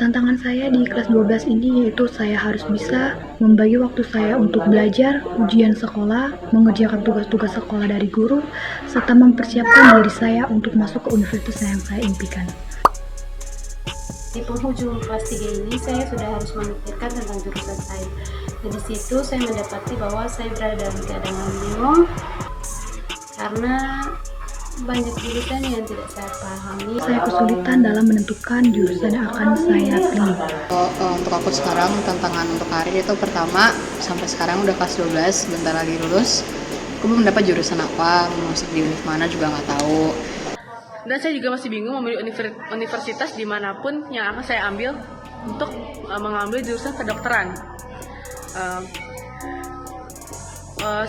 Tantangan saya di kelas 12 ini yaitu saya harus bisa membagi waktu saya untuk belajar, ujian sekolah, mengerjakan tugas-tugas sekolah dari guru, serta mempersiapkan diri saya untuk masuk ke universitas yang saya impikan. Di penghujung kelas 3 ini saya sudah harus memikirkan tentang jurusan saya. Dan di situ saya mendapati bahwa saya berada dalam keadaan yang bingung karena banyak jurusan yang tidak saya pahami. Saya kesulitan dalam menentukan jurusan yang akan saya pilih. Untuk aku sekarang, tantangan untuk karir itu pertama, sampai sekarang udah kelas 12, bentar lagi lulus. Aku belum dapat jurusan apa, mau masuk di univ mana juga nggak tahu. Dan saya juga masih bingung memilih universitas dimanapun yang akan saya ambil untuk mengambil jurusan kedokteran.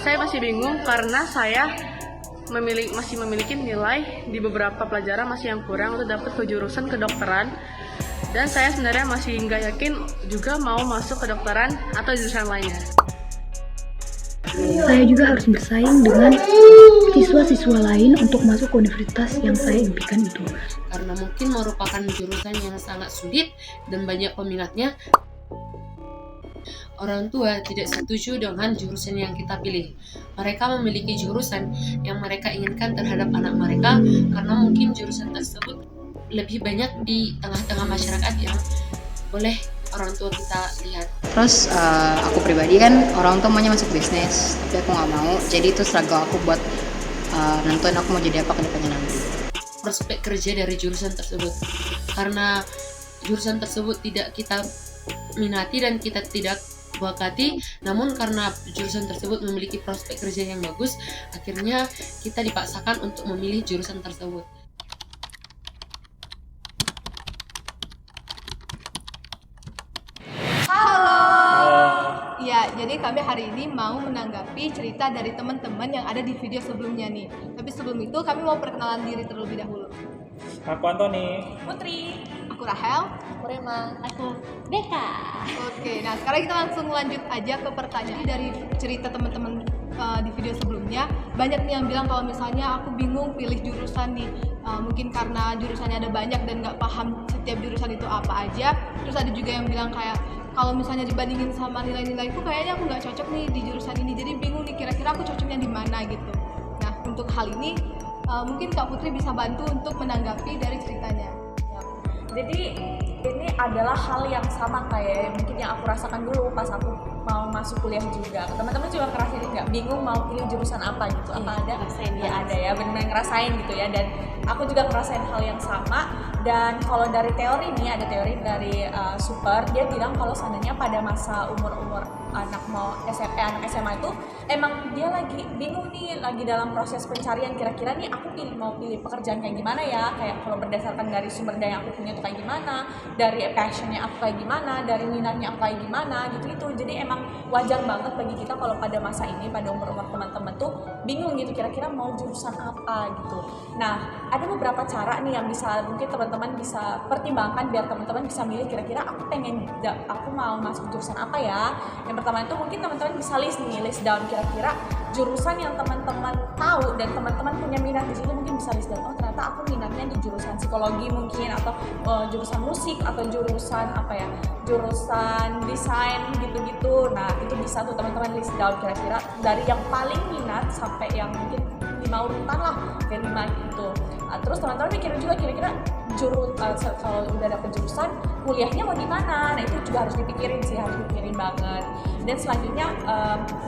Saya masih bingung karena saya masih memiliki nilai di beberapa pelajaran masih yang kurang untuk dapat ke jurusan kedokteran, dan saya sebenarnya masih nggak yakin juga mau masuk kedokteran atau jurusan lainnya. Saya juga harus bersaing dengan siswa-siswa lain untuk masuk ke universitas yang saya impikan itu. Karena mungkin merupakan jurusan yang sangat sulit dan banyak peminatnya, orang tua tidak setuju dengan jurusan yang kita pilih. Mereka memiliki jurusan yang mereka inginkan terhadap anak mereka karena mungkin jurusan tersebut lebih banyak di tengah-tengah masyarakat yang boleh orang tua kita lihat. Terus aku pribadi kan orang tua maunya masuk bisnis, tapi aku nggak mau. Jadi itu struggle aku buat nentuin aku mau jadi apa ke depannya nanti. Prospek kerja dari jurusan tersebut, karena jurusan tersebut tidak kita minati dan kita tidak bakati, namun karena jurusan tersebut memiliki prospek kerja yang bagus, akhirnya kita dipaksakan untuk memilih jurusan tersebut. Ya, jadi kami hari ini mau menanggapi cerita dari teman-teman yang ada di video sebelumnya nih. Tapi sebelum itu kami mau perkenalan diri terlebih dahulu. Aku Antoni. Putri. Aku Rahel. Aku Rema. Aku Beka. Oke, nah sekarang kita langsung lanjut aja ke pertanyaan dari cerita teman-teman di video sebelumnya. Banyak nih yang bilang kalau misalnya aku bingung pilih jurusan nih, mungkin karena jurusannya ada banyak dan nggak paham setiap jurusan itu apa aja. Terus ada juga yang bilang kayak kalau misalnya dibandingin sama nilai-nilaiku kayaknya aku nggak cocok nih di jurusan ini, jadi bingung nih kira-kira aku cocoknya di mana gitu. Nah, untuk hal ini mungkin Kak Putri bisa bantu untuk menanggapi dari ceritanya. Jadi ini adalah hal yang sama kayak mungkin yang aku rasakan dulu pas aku mau masuk kuliah juga. Teman-teman juga ngerasain nggak bingung mau pilih jurusan apa gitu? Apa ada? Ya ada ya, benar-benar ngerasain gitu ya. Dan aku juga ngerasain hal yang sama. Dan kalau dari teori nih, ada teori dari Super, dia bilang kalau seandainya pada masa umur-umur anak mau SMP, anak SMA itu emang dia lagi bingung nih, lagi dalam proses pencarian kira-kira nih aku mau pilih pekerjaan kayak gimana ya, kayak kalau berdasarkan dari sumber daya yang aku punya itu kayak gimana, dari passionnya aku kayak gimana, dari minatnya aku kayak gimana gitu. Jadi emang wajar banget bagi kita kalau pada masa ini, pada umur-umur teman-teman tuh bingung gitu kira-kira mau jurusan apa gitu. Nah, ada beberapa cara nih yang bisa mungkin teman-teman bisa pertimbangkan biar teman-teman bisa milih kira-kira aku mau masuk jurusan apa ya. Yang pertama itu mungkin teman-teman bisa list down kira-kira jurusan yang teman-teman tahu dan teman-teman punya minat di situ, mungkin bisa list down. Oh, ternyata aku minatnya di jurusan psikologi mungkin, atau jurusan musik, atau jurusan jurusan desain gitu-gitu. Nah, itu bisa tuh teman-teman list down kira-kira dari yang paling minat sampai yang mungkin 5 urutan lah, kayak 5 gitu. Terus teman-teman mikirin juga kira-kira kalau udah dapet jurusan kuliahnya mau di mana. Nah, itu juga harus dipikirin banget. Dan selanjutnya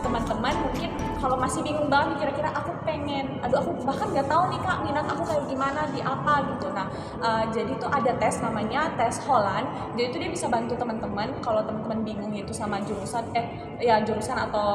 teman-teman mungkin kalau masih bingung banget kira-kira aku bahkan nggak tahu nih Kak minat aku kayak gimana di apa gitu. Nah, jadi tuh ada tes namanya tes Holland. Jadi itu dia bisa bantu teman-teman kalau teman-teman bingung itu sama jurusan atau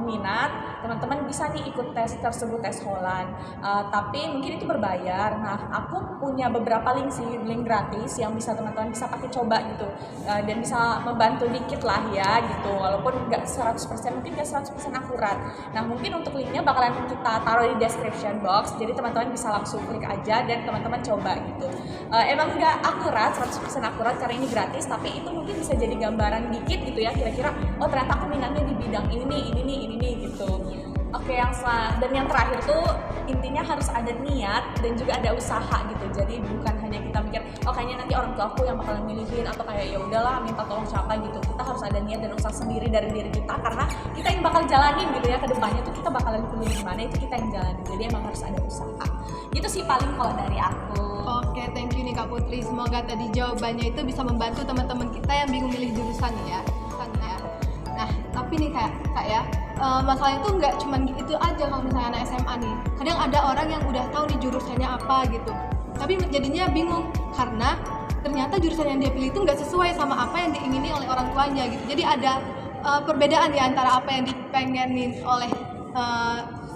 minat, teman-teman bisa nih ikut tes tersebut, tes Holland. Tapi mungkin itu berbayar. Nah, aku punya beberapa link gratis yang bisa teman-teman bisa pakai coba gitu, dan bisa membantu dikit lah ya gitu, walaupun nggak 100%, mungkin nggak 100% akurat. Nah, mungkin untuk linknya bakalan kita taruh di description box, jadi teman-teman bisa langsung klik aja dan teman-teman coba gitu. Emang nggak akurat, 100% akurat karena ini gratis, tapi itu mungkin bisa jadi gambaran dikit gitu ya, kira-kira oh ternyata aku minatnya di bidang ini gitu. Oke, dan yang terakhir tuh intinya sebenarnya harus ada niat dan juga ada usaha gitu. Jadi bukan hanya kita mikir oh kayaknya nanti orang tua aku yang bakalan milihin, atau kayak ya udahlah minta tolong siapa gitu. Kita harus ada niat dan usaha sendiri dari diri kita, karena kita yang bakal jalanin gitu ya ke depannya tuh, kita bakalan kuliah di mana itu kita yang jalanin. Jadi emang harus ada usaha. Gitu sih paling kalau dari aku. Oke, thank you nih Kak Putri. Semoga tadi jawabannya itu bisa membantu teman-teman kita yang bingung milih jurusan ya. Nah, tapi nih Kak ya, masalahnya tuh nggak cuma itu aja kalau misalnya anak SMA nih. Kadang ada orang yang udah tahu nih jurusannya apa gitu, tapi jadinya bingung karena ternyata jurusan yang dia pilih itu nggak sesuai sama apa yang diingini oleh orang tuanya gitu. Jadi ada perbedaan ya antara apa yang dipengenin oleh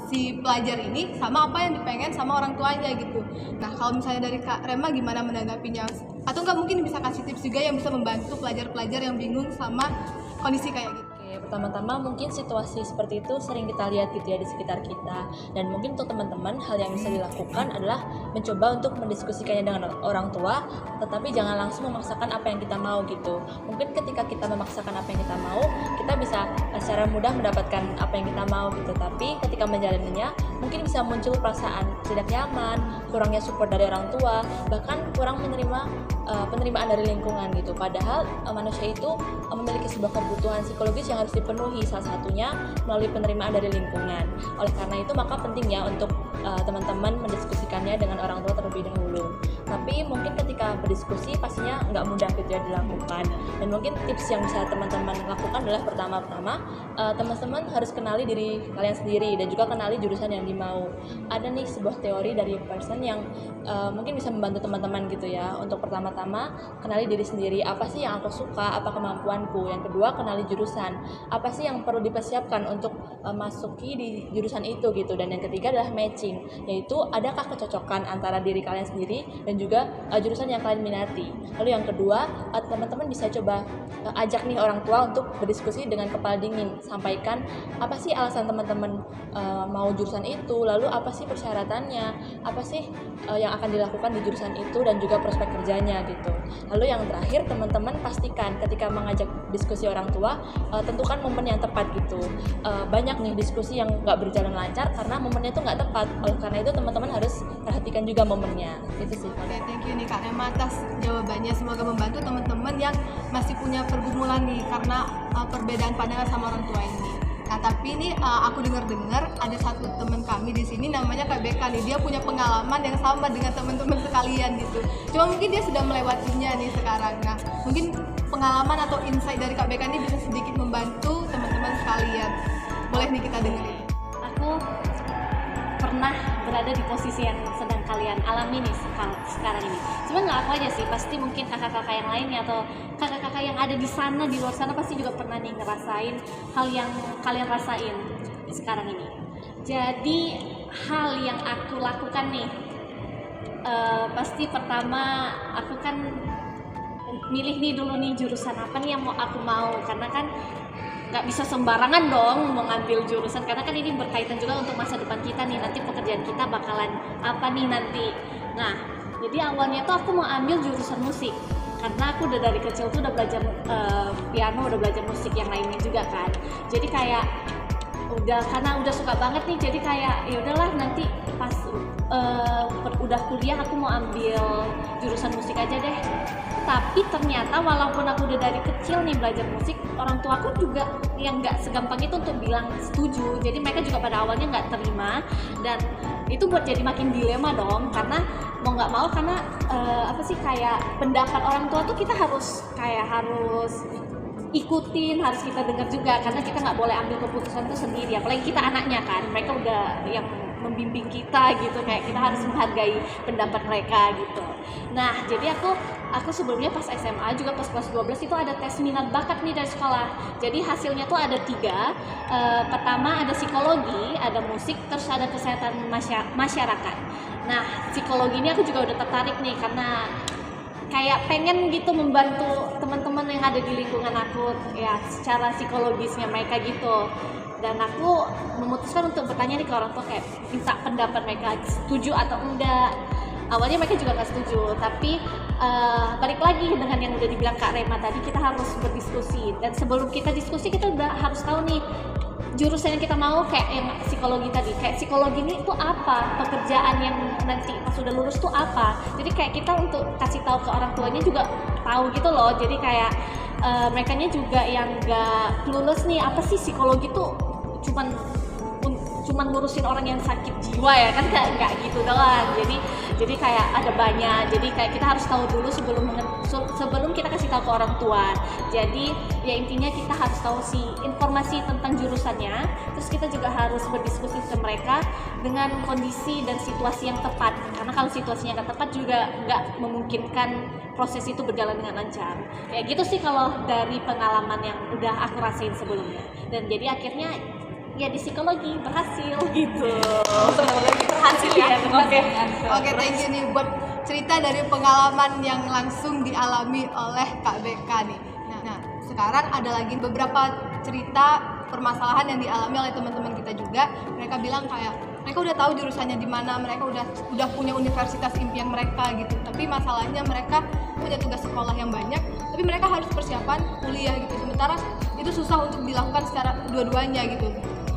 si pelajar ini sama apa yang dipengen sama orang tuanya gitu. Nah, kalau misalnya dari Kak Rema gimana menanggapinya? Atau nggak mungkin bisa kasih tips juga yang bisa membantu pelajar-pelajar yang bingung sama kondisi kayak gitu? Pertama-tama mungkin situasi seperti itu sering kita lihat gitu ya di sekitar kita, dan mungkin untuk teman-teman hal yang bisa dilakukan adalah mencoba untuk mendiskusikannya dengan orang tua, tetapi jangan langsung memaksakan apa yang kita mau gitu. Mungkin ketika kita memaksakan apa yang kita mau, kita bisa secara mudah mendapatkan apa yang kita mau gitu, tapi ketika menjalaninya mungkin bisa muncul perasaan tidak nyaman, kurangnya support dari orang tua, bahkan kurang menerima penerimaan dari lingkungan gitu. Padahal manusia itu memiliki sebuah kebutuhan psikologis yang harus dipenuhi, salah satunya melalui penerimaan dari lingkungan. Oleh karena itu maka penting ya untuk teman-teman mendiskusikannya dengan orang tua terlebih dahulu. Tapi mungkin ketika berdiskusi pastinya nggak mudah gitu ya dilakukan. Dan mungkin tips yang bisa teman-teman lakukan adalah pertama-tama teman-teman harus kenali diri kalian sendiri dan juga kenali jurusan yang dimau. Ada nih sebuah teori dari person yang mungkin bisa membantu teman-teman gitu ya. Untuk pertama-tama kenali diri sendiri, apa sih yang aku suka, apa kemampuanku. Yang kedua kenali jurusan, apa sih yang perlu dipersiapkan untuk masuki di jurusan itu gitu. Dan yang ketiga adalah matching, yaitu adakah kecocokan antara diri kalian sendiri dan juga jurusan yang kalian minati. Lalu yang kedua, teman-teman bisa coba ajak nih orang tua untuk berdiskusi dengan kepala dingin. Sampaikan apa sih alasan teman-teman mau jurusan itu, lalu apa sih persyaratannya, apa sih yang akan dilakukan di jurusan itu dan juga prospek kerjanya gitu. Lalu yang terakhir, teman-teman pastikan ketika mengajak diskusi orang tua, tentukan momen yang tepat gitu. Banyak nih diskusi yang nggak berjalan lancar karena momennya itu nggak tepat. Oleh karena itu teman-teman harus perhatikan juga momennya. Itu sih. Oke, thank you nih Kak Rema atas jawabannya. Semoga membantu teman-teman yang masih punya pergumulan nih karena perbedaan pandangan sama orang tua ini. Nah, tapi ini aku dengar ada satu teman kami di sini namanya Kak Beka nih. Dia punya pengalaman yang sama dengan teman-teman sekalian gitu. Cuma mungkin dia sudah melewatinya nih sekarang. Nah, mungkin pengalaman atau insight dari Kak Beka ini bisa sedikit membantu teman-teman sekalian. Boleh nih kita dengerin. Aku pernah berada di posisi yang sedang kalian alami nih sekarang ini. Cuma nggak aku aja sih, pasti mungkin kakak-kakak yang lainnya atau kakak-kakak yang ada di sana, di luar sana pasti juga pernah nih ngerasain hal yang kalian rasain sekarang ini. Jadi hal yang aku lakukan nih, pasti pertama aku kan milih nih dulu nih jurusan apa nih yang mau aku mau, karena kan nggak bisa sembarangan dong mau ngambil jurusan, karena kan ini berkaitan juga untuk masa depan kita nih, nanti pekerjaan kita bakalan apa nih nanti. Nah, jadi awalnya tuh aku mau ambil jurusan musik karena aku udah dari kecil tuh udah belajar piano, udah belajar musik yang lainnya juga kan. Jadi kayak karena udah suka banget nih, jadi kayak ya udahlah nanti pas udah kuliah aku mau ambil jurusan musik aja deh. Tapi ternyata walaupun aku udah dari kecil nih belajar musik, orang tua aku juga yang nggak segampang itu untuk bilang setuju. Jadi mereka juga pada awalnya nggak terima, dan itu buat jadi makin dilema dong, karena mau nggak mau, karena kayak pendapat orang tua tuh kita harus ikutin, harus kita dengar juga, karena kita nggak boleh ambil keputusan itu sendiri, apalagi kita anaknya kan, mereka udah yang membimbing kita gitu, kayak kita harus menghargai pendapat mereka gitu. Nah, jadi aku sebelumnya pas SMA juga pas kelas 12 itu ada tes minat bakat nih dari sekolah. Jadi hasilnya tuh ada 3. Pertama ada psikologi, ada musik, terus ada kesehatan masyarakat. Nah, psikologi ini aku juga udah tertarik nih karena kayak pengen gitu membantu teman-teman yang ada di lingkungan aku ya secara psikologisnya mereka gitu. Dan aku memutuskan untuk bertanya nih ke orang tua, kayak minta pendapat mereka setuju atau enggak. Awalnya mereka juga nggak setuju, tapi balik lagi dengan yang udah dibilang Kak Rema tadi, kita harus berdiskusi. Dan sebelum kita diskusi kita udah harus tahu nih jurusan yang kita mau kayak yang psikologi tadi, kayak psikologi ini tuh apa, pekerjaan yang nanti pas sudah lulus tuh apa. Jadi kayak kita untuk kasih tahu ke orang tuanya juga tahu gitu loh. Jadi kayak merekanya juga yang nggak lulus nih, apa sih psikologi tuh cuman ngurusin orang yang sakit jiwa ya kan, nggak gitu doang. Jadi kayak ada banyak, jadi kayak kita harus tahu dulu sebelum kita kasih tahu ke orang tua. Jadi ya intinya kita harus tahu informasi tentang jurusannya, terus kita juga harus berdiskusi ke mereka dengan kondisi dan situasi yang tepat, karena kalau situasinya nggak tepat juga nggak memungkinkan proses itu berjalan dengan lancar. Kayak gitu sih kalau dari pengalaman yang udah aku rasain sebelumnya. Dan jadi akhirnya ya di psikologi berhasil gitu. Psikologi berhasil ya. Oke, thank you nih buat cerita dari pengalaman yang langsung dialami oleh Kak Beka nih. Nah, sekarang ada lagi beberapa cerita permasalahan yang dialami oleh teman-teman kita juga. Mereka bilang kayak mereka udah tahu jurusannya di mana, mereka udah punya universitas impian mereka gitu. Tapi masalahnya mereka punya tugas sekolah yang banyak, tapi mereka harus persiapan kuliah gitu. Sementara itu susah untuk dilakukan secara dua-duanya gitu.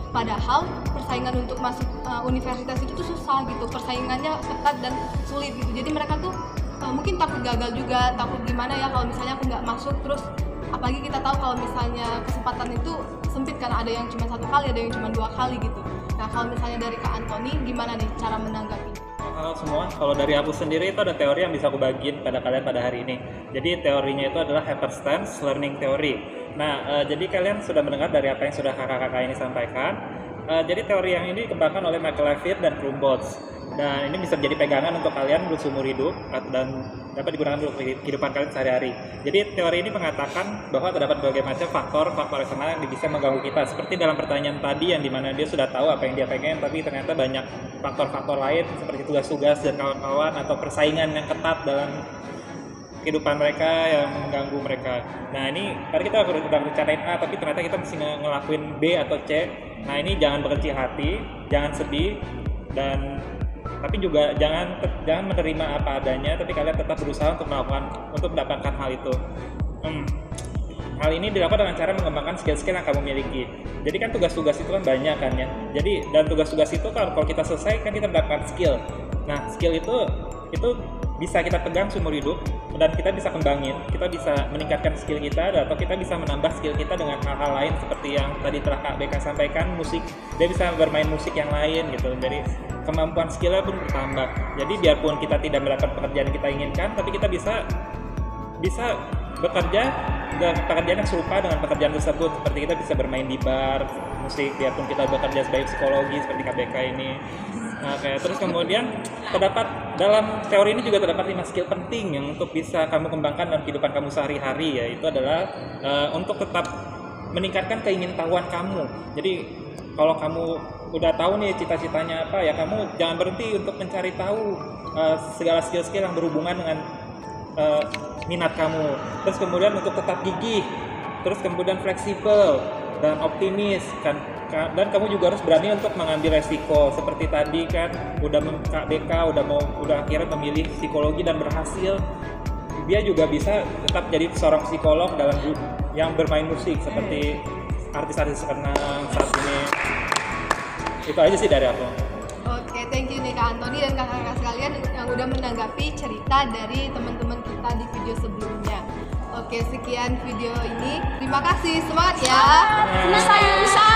Padahal persaingan untuk masuk universitas itu tuh susah gitu, persaingannya ketat dan sulit gitu. Jadi mereka tuh mungkin takut gagal juga, takut gimana ya kalau misalnya aku nggak masuk. Terus apalagi kita tahu kalau misalnya kesempatan itu sempit kan, ada yang cuma 1 kali, ada yang cuma 2 kali gitu. Nah kalau misalnya dari Kak Antoni, gimana nih cara menanggapi? Halo semua, kalau dari aku sendiri itu ada teori yang bisa aku bagiin pada kalian pada hari ini. Jadi teorinya itu adalah Habermas Learning Theory. Nah, jadi kalian sudah mendengar dari apa yang sudah kakak-kakak ini sampaikan. Jadi teori yang ini dikembangkan oleh Michael Levit dan Krumboltz. Dan ini bisa menjadi pegangan untuk kalian seumur hidup dan dapat digunakan untuk kehidupan kalian sehari-hari. Jadi teori ini mengatakan bahwa terdapat berbagai macam faktor eksternal yang bisa mengganggu kita. Seperti dalam pertanyaan tadi yang dimana dia sudah tahu apa yang dia pengen, tapi ternyata banyak faktor-faktor lain seperti tugas-tugas dan kawan-kawan atau persaingan yang ketat dalam kehidupan mereka yang mengganggu mereka. Nah ini tadi kita udah rencanain A, tapi ternyata kita mesti ngelakuin B atau C. Nah ini jangan berkecil hati, jangan sedih, dan tapi juga jangan menerima apa adanya, tapi kalian tetap berusaha untuk mendapatkan hal itu. Hal ini dilakukan dengan cara mengembangkan skill-skill yang kamu miliki. Jadi kan tugas-tugas itu kan banyak kan ya. Jadi dan tugas-tugas itu kan kalau kita selesai kan kita mendapatkan skill. Nah skill itu bisa kita pegang seumur hidup dan kita bisa kembangin, kita bisa meningkatkan skill kita atau kita bisa menambah skill kita dengan hal-hal lain seperti yang tadi telah Kak Beka sampaikan, musik. Dia bisa bermain musik yang lain gitu. Jadi kemampuan skillnya pun bertambah. Jadi biarpun kita tidak mendapat pekerjaan yang kita inginkan, tapi kita bisa bekerja dengan pekerjaan yang serupa dengan pekerjaan tersebut. Seperti kita bisa bermain di bar, musik, biarpun kita bekerja sebagai psikologi seperti Kak Beka ini. Oke, terus kemudian dalam teori ini juga terdapat 5 skill penting yang untuk bisa kamu kembangkan dalam kehidupan kamu sehari-hari, yaitu adalah untuk tetap meningkatkan keingintahuan kamu. Jadi kalau kamu udah tahu nih cita-citanya apa ya, kamu jangan berhenti untuk mencari tahu segala skill-skill yang berhubungan dengan minat kamu. Terus kemudian untuk tetap gigih, terus kemudian fleksibel dan optimis kan. Dan kamu juga harus berani untuk mengambil resiko seperti tadi kan, Kak Beka udah akhirnya memilih psikologi dan berhasil. Dia juga bisa tetap jadi seorang psikolog dalam yang bermain musik seperti artis-artis terkenal saat ini. Itu aja sih dari aku. Oke, thank you nih Kak Antoni dan kakak-kakak sekalian yang udah menanggapi cerita dari teman-teman kita di video sebelumnya. Oke, sekian video ini. Terima kasih, semangat ya. Saya bisa.